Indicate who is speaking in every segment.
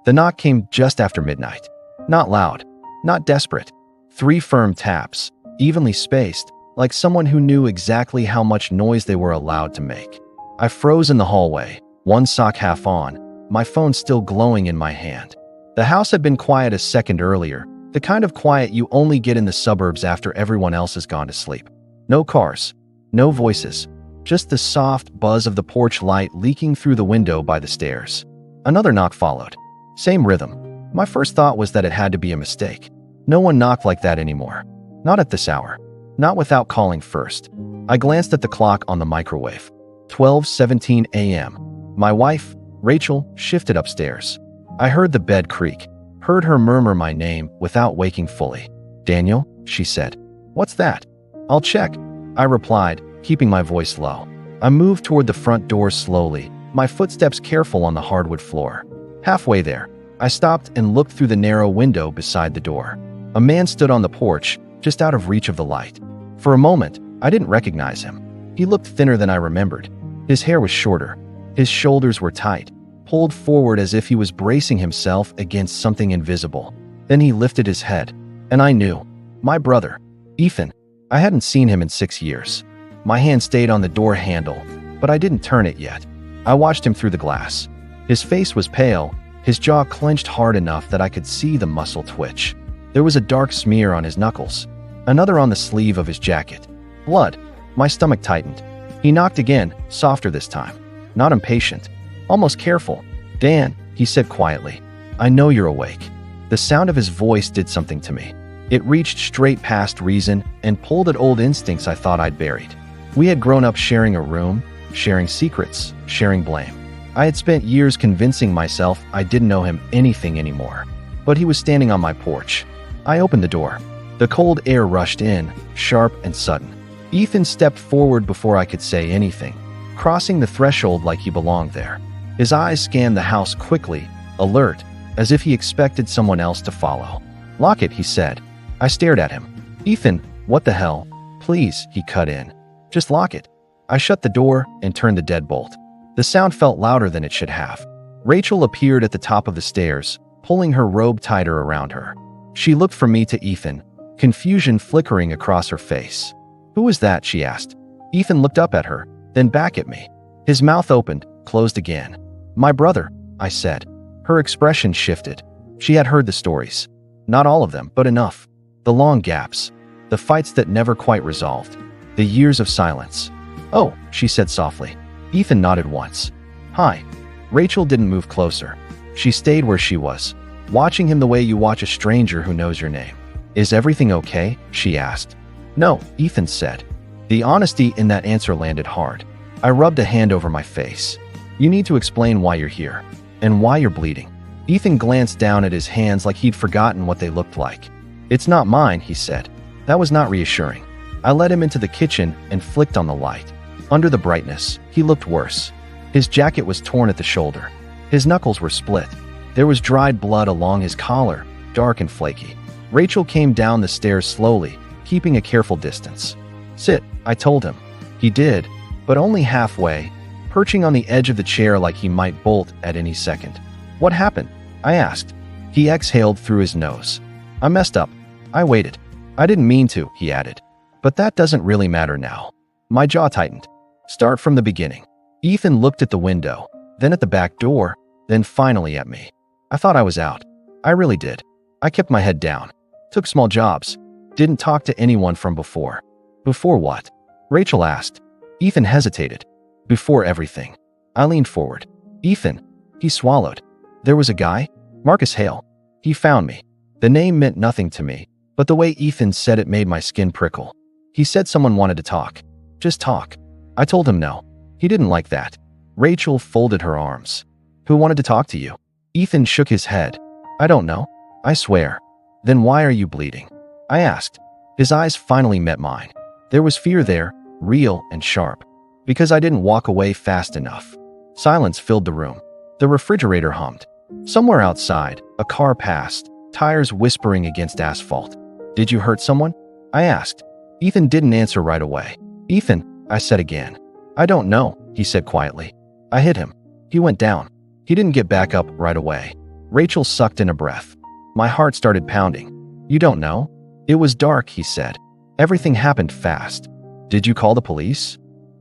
Speaker 1: The knock came just after midnight. Not loud, not desperate. 3 firm taps, evenly spaced, like someone who knew exactly how much noise they were allowed to make. I froze in the hallway, one sock half on, my phone still glowing in my hand. The house had been quiet a second earlier, the kind of quiet you only get in the suburbs after everyone else has gone to sleep. No cars, no voices, just the soft buzz of the porch light leaking through the window by the stairs. Another knock followed. Same rhythm. My first thought was that it had to be a mistake. No one knocked like that anymore. Not at this hour. Not without calling first. I glanced at the clock on the microwave. 12:17 a.m. My wife, Rachel, shifted upstairs. I heard the bed creak, heard her murmur my name without waking fully. "Daniel," she said. "What's that?" "I'll check," I replied, keeping my voice low. I moved toward the front door slowly, my footsteps careful on the hardwood floor. Halfway there, I stopped and looked through the narrow window beside the door. A man stood on the porch, just out of reach of the light. For a moment, I didn't recognize him. He looked thinner than I remembered. His hair was shorter. His shoulders were tight, pulled forward as if he was bracing himself against something invisible. Then he lifted his head, and I knew. My brother, Ethan. I hadn't seen him in 6 years. My hand stayed on the door handle, but I didn't turn it yet. I watched him through the glass. His face was pale, his jaw clenched hard enough that I could see the muscle twitch. There was a dark smear on his knuckles, another on the sleeve of his jacket. Blood. My stomach tightened. He knocked again, softer this time. Not impatient, almost careful. "Dan," he said quietly, "I know you're awake." The sound of his voice did something to me. It reached straight past reason and pulled at old instincts I thought I'd buried. We had grown up sharing a room, sharing secrets, sharing blame. I had spent years convincing myself I didn't know him anything anymore. But he was standing on my porch. I opened the door. The cold air rushed in, sharp and sudden. Ethan stepped forward before I could say anything, crossing the threshold like he belonged there. His eyes scanned the house quickly, alert, as if he expected someone else to follow. "Lock it," he said. I stared at him. "Ethan, what the hell?" "Please," he cut in. "Just lock it." I shut the door and turned the deadbolt. The sound felt louder than it should have. Rachel appeared at the top of the stairs, pulling her robe tighter around her. She looked from me to Ethan, confusion flickering across her face. "Who is that?" she asked. Ethan looked up at her, then back at me. His mouth opened, closed again. "My brother," I said. Her expression shifted. She had heard the stories. Not all of them, but enough. The long gaps. The fights that never quite resolved. The years of silence. "Oh," she said softly. Ethan nodded once. "Hi." Rachel didn't move closer. She stayed where she was, watching him the way you watch a stranger who knows your name. "Is everything okay?" she asked. "No," Ethan said. The honesty in that answer landed hard. I rubbed a hand over my face. "You need to explain why you're here, and why you're bleeding." Ethan glanced down at his hands like he'd forgotten what they looked like. "It's not mine," he said. That was not reassuring. I led him into the kitchen and flicked on the light. Under the brightness, he looked worse. His jacket was torn at the shoulder. His knuckles were split. There was dried blood along his collar, dark and flaky. Rachel came down the stairs slowly, keeping a careful distance. "Sit," I told him. He did, but only halfway, perching on the edge of the chair like he might bolt at any second. "What happened?" I asked. He exhaled through his nose. "I messed up. I waited. I didn't mean to," he added. "But that doesn't really matter now." My jaw tightened. "Start from the beginning." Ethan looked at the window, then at the back door, then finally at me. I thought I was out. I really did. I kept my head down. Took small jobs. Didn't talk to anyone from before. "Before what?" Rachel asked. Ethan hesitated. "Before everything." I leaned forward. "Ethan." He swallowed. "There was a guy? Marcus Hale. He found me." The name meant nothing to me, but the way Ethan said it made my skin prickle. He said someone wanted to talk. Just talk. I told him no. He didn't like that. Rachel folded her arms. "Who wanted to talk to you?" Ethan shook his head. "I don't know. I swear." "Then why are you bleeding?" I asked. His eyes finally met mine. There was fear there, real and sharp. Because I didn't walk away fast enough. Silence filled the room. The refrigerator hummed. Somewhere outside, a car passed, tires whispering against asphalt. "Did you hurt someone?" I asked. Ethan didn't answer right away. "Ethan," I said again. "I don't know," he said quietly. "I hit him. He went down. He didn't get back up right away." Rachel sucked in a breath. My heart started pounding. You don't know? It was dark, he said. Everything happened fast. Did you call the police?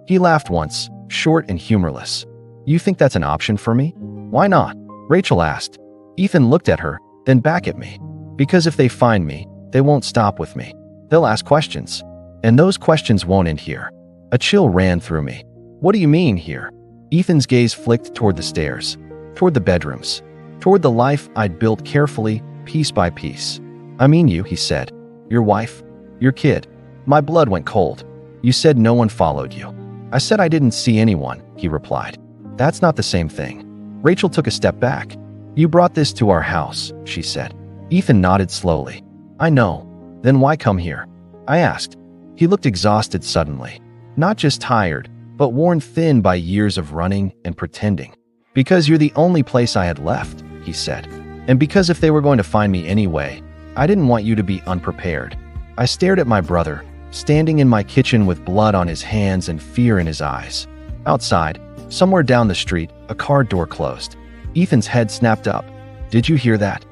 Speaker 1: He laughed once, short and humorless. You think that's an option for me? Why not? Rachel asked. Ethan looked at her, then back at me. Because if they find me, they won't stop with me. They'll ask questions. And those questions won't end here. A chill ran through me. What do you mean here? Ethan's gaze flicked toward the stairs, toward the bedrooms, toward the life I'd built carefully, piece by piece. I mean you, he said. Your wife, your kid. My blood went cold. You said no one followed you. I said I didn't see anyone, he replied. That's not the same thing. Rachel took a step back. You brought this to our house, she said. Ethan nodded slowly. I know. Then why come here? I asked. He looked exhausted suddenly. Not just tired, but worn thin by years of running and pretending. Because you're the only place I had left, he said. And because if they were going to find me anyway, I didn't want you to be unprepared. I stared at my brother, standing in my kitchen with blood on his hands and fear in his eyes. Outside, somewhere down the street, a car door closed. Ethan's head snapped up. Did you hear that?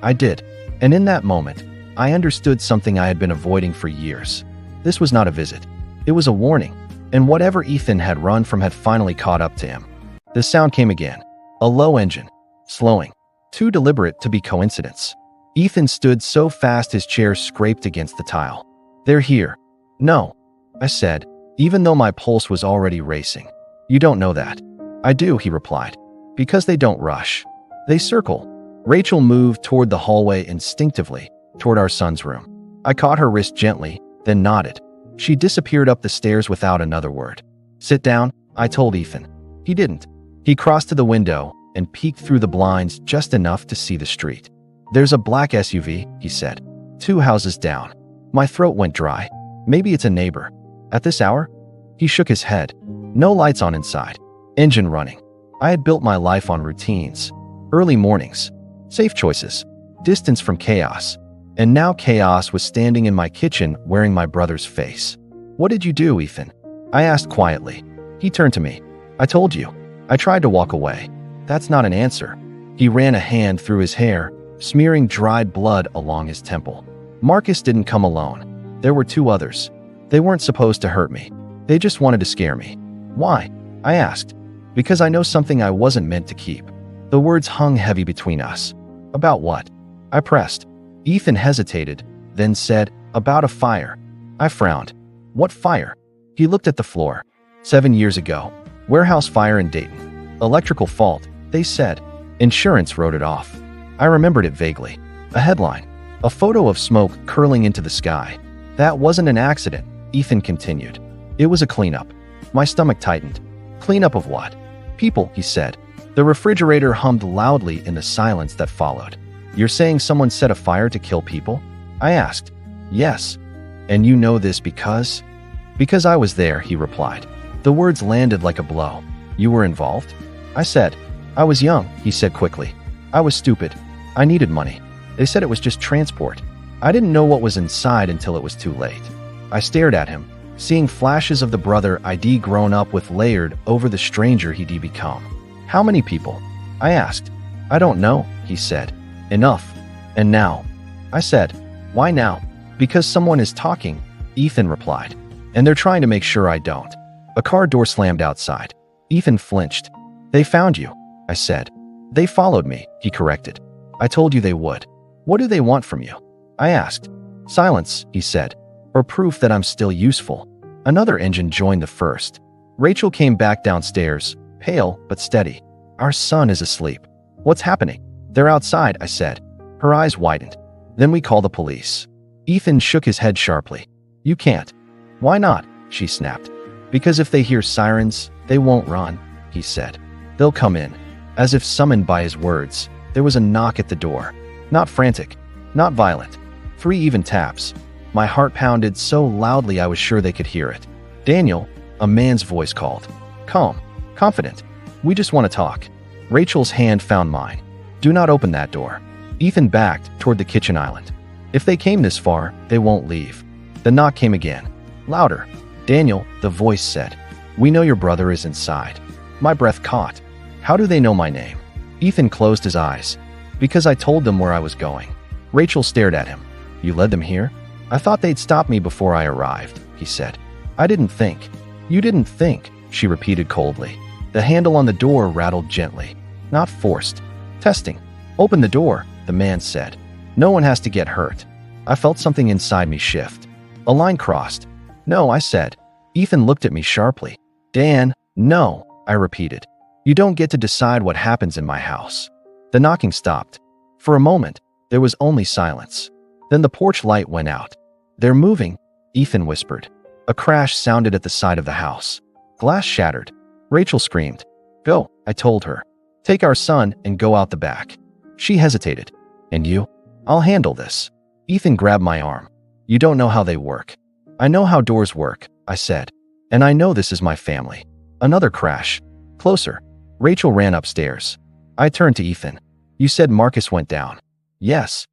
Speaker 1: I did. And in that moment, I understood something I had been avoiding for years. This was not a visit. It was a warning. And whatever Ethan had run from had finally caught up to him. The sound came again. A low engine. Slowing. Too deliberate to be coincidence. Ethan stood so fast his chair scraped against the tile. They're here. No, I said, even though my pulse was already racing. You don't know that. I do, he replied. Because they don't rush. They circle. Rachel moved toward the hallway instinctively, toward our son's room. I caught her wrist gently, then nodded. She disappeared up the stairs without another word. Sit down, I told Ethan. He didn't. He crossed to the window and peeked through the blinds just enough to see the street. There's a black SUV, he said. 2 houses down. My throat went dry. Maybe it's a neighbor. At this hour? He shook his head. No lights on inside. Engine running. I had built my life on routines. Early mornings. Safe choices. Distance from chaos. And now chaos was standing in my kitchen wearing my brother's face. What did you do, Ethan? I asked quietly. He turned to me. I told you. I tried to walk away. That's not an answer. He ran a hand through his hair, smearing dried blood along his temple. Marcus didn't come alone. There were 2 others. They weren't supposed to hurt me. They just wanted to scare me. Why? I asked. Because I know something I wasn't meant to keep. The words hung heavy between us. About what? I pressed. Ethan hesitated, then said, about a fire. I frowned. What fire? He looked at the floor. 7 years ago. Warehouse fire in Dayton. Electrical fault, they said. Insurance wrote it off. I remembered it vaguely. A headline. A photo of smoke curling into the sky. That wasn't an accident, Ethan continued. It was a cleanup. My stomach tightened. Cleanup of what? People, he said. The refrigerator hummed loudly in the silence that followed. You're saying someone set a fire to kill people? I asked. Yes. And you know this because? Because I was there, he replied. The words landed like a blow. You were involved? I said. I was young, he said quickly. I was stupid. I needed money. They said it was just transport. I didn't know what was inside until it was too late. I stared at him, seeing flashes of the brother I'd grown up with layered over the stranger he'd become. How many people? I asked. I don't know, he said. Enough. And now? I said. Why now? Because someone is talking, Ethan replied. And they're trying to make sure I don't. A car door slammed outside. Ethan flinched. They found you, I said. They followed me, he corrected. I told you they would. What do they want from you? I asked. Silence, he said, or proof that I'm still useful. Another engine joined the first. Rachel came back downstairs, pale but steady. Our son is asleep. What's happening? They're outside, I said. Her eyes widened. Then we call the police. Ethan shook his head sharply. You can't. Why not? She snapped. Because if they hear sirens, they won't run, he said. They'll come in. As if summoned by his words, there was a knock at the door. Not frantic, not violent. 3 even taps. My heart pounded so loudly I was sure they could hear it. Daniel, a man's voice called. Calm, confident. We just want to talk. Rachel's hand found mine. Do not open that door. Ethan backed toward the kitchen island. If they came this far, they won't leave. The knock came again. Louder. Daniel, the voice said. We know your brother is inside. My breath caught. How do they know my name? Ethan closed his eyes. Because I told them where I was going. Rachel stared at him. You led them here? I thought they'd stop me before I arrived, he said. I didn't think. You didn't think, she repeated coldly. The handle on the door rattled gently. Not forced. Testing. Open the door, the man said. No one has to get hurt. I felt something inside me shift. A line crossed. No, I said. Ethan looked at me sharply. Dan, no, I repeated. You don't get to decide what happens in my house. The knocking stopped. For a moment, there was only silence. Then the porch light went out. They're moving, Ethan whispered. A crash sounded at the side of the house. Glass shattered. Rachel screamed. Go, I told her. Take our son and go out the back. She hesitated. And you? I'll handle this. Ethan grabbed my arm. You don't know how they work. I know how doors work, I said. And I know this is my family. Another crash. Closer. Rachel ran upstairs. I turned to Ethan. You said Marcus went down. Yes.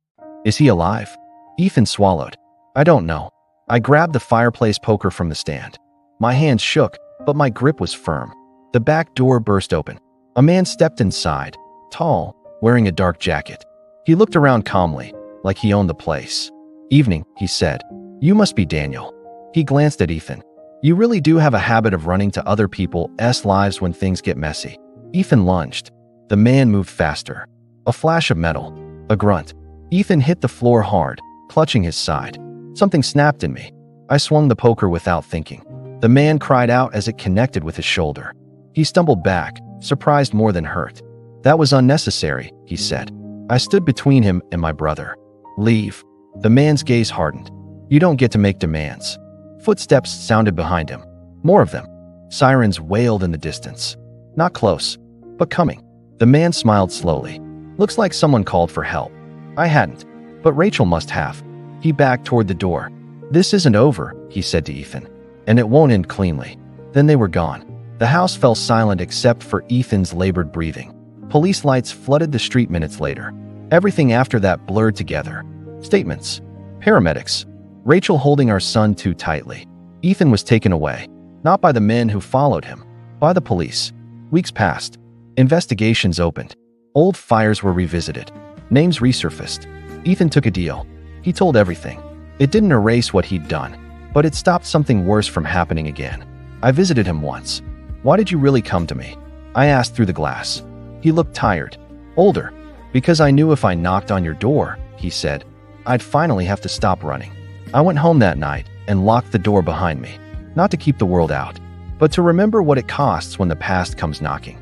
Speaker 1: Is he alive? Ethan swallowed. I don't know. I grabbed the fireplace poker from the stand. My hands shook, but my grip was firm. The back door burst open. A man stepped inside, tall, wearing a dark jacket. He looked around calmly, like he owned the place. Evening, he said. You must be Daniel. He glanced at Ethan. You really do have a habit of running to other people's lives when things get messy. Ethan lunged. The man moved faster. A flash of metal. A grunt. Ethan hit the floor hard, clutching his side. Something snapped in me. I swung the poker without thinking. The man cried out as it connected with his shoulder. He stumbled back, surprised more than hurt. That was unnecessary, he said. I stood between him and my brother. Leave. The man's gaze hardened. You don't get to make demands. Footsteps sounded behind him. More of them. Sirens wailed in the distance. Not close, but coming. The man smiled slowly. Looks like someone called for help. I hadn't, but Rachel must have. He backed toward the door. This isn't over, he said to Ethan. And it won't end cleanly. Then they were gone. The house fell silent except for Ethan's labored breathing. Police lights flooded the street minutes later. Everything after that blurred together. Statements. Paramedics. Rachel holding our son too tightly. Ethan was taken away. Not by the men who followed him. By the police. Weeks passed. Investigations opened. Old fires were revisited. Names resurfaced. Ethan took a deal. He told everything. It didn't erase what he'd done, but it stopped something worse from happening again. I visited him once. Why did you really come to me? I asked through the glass. He looked tired. Older. Because I knew if I knocked on your door, he said, I'd finally have to stop running. I went home that night and locked the door behind me. Not to keep the world out, but to remember what it costs when the past comes knocking.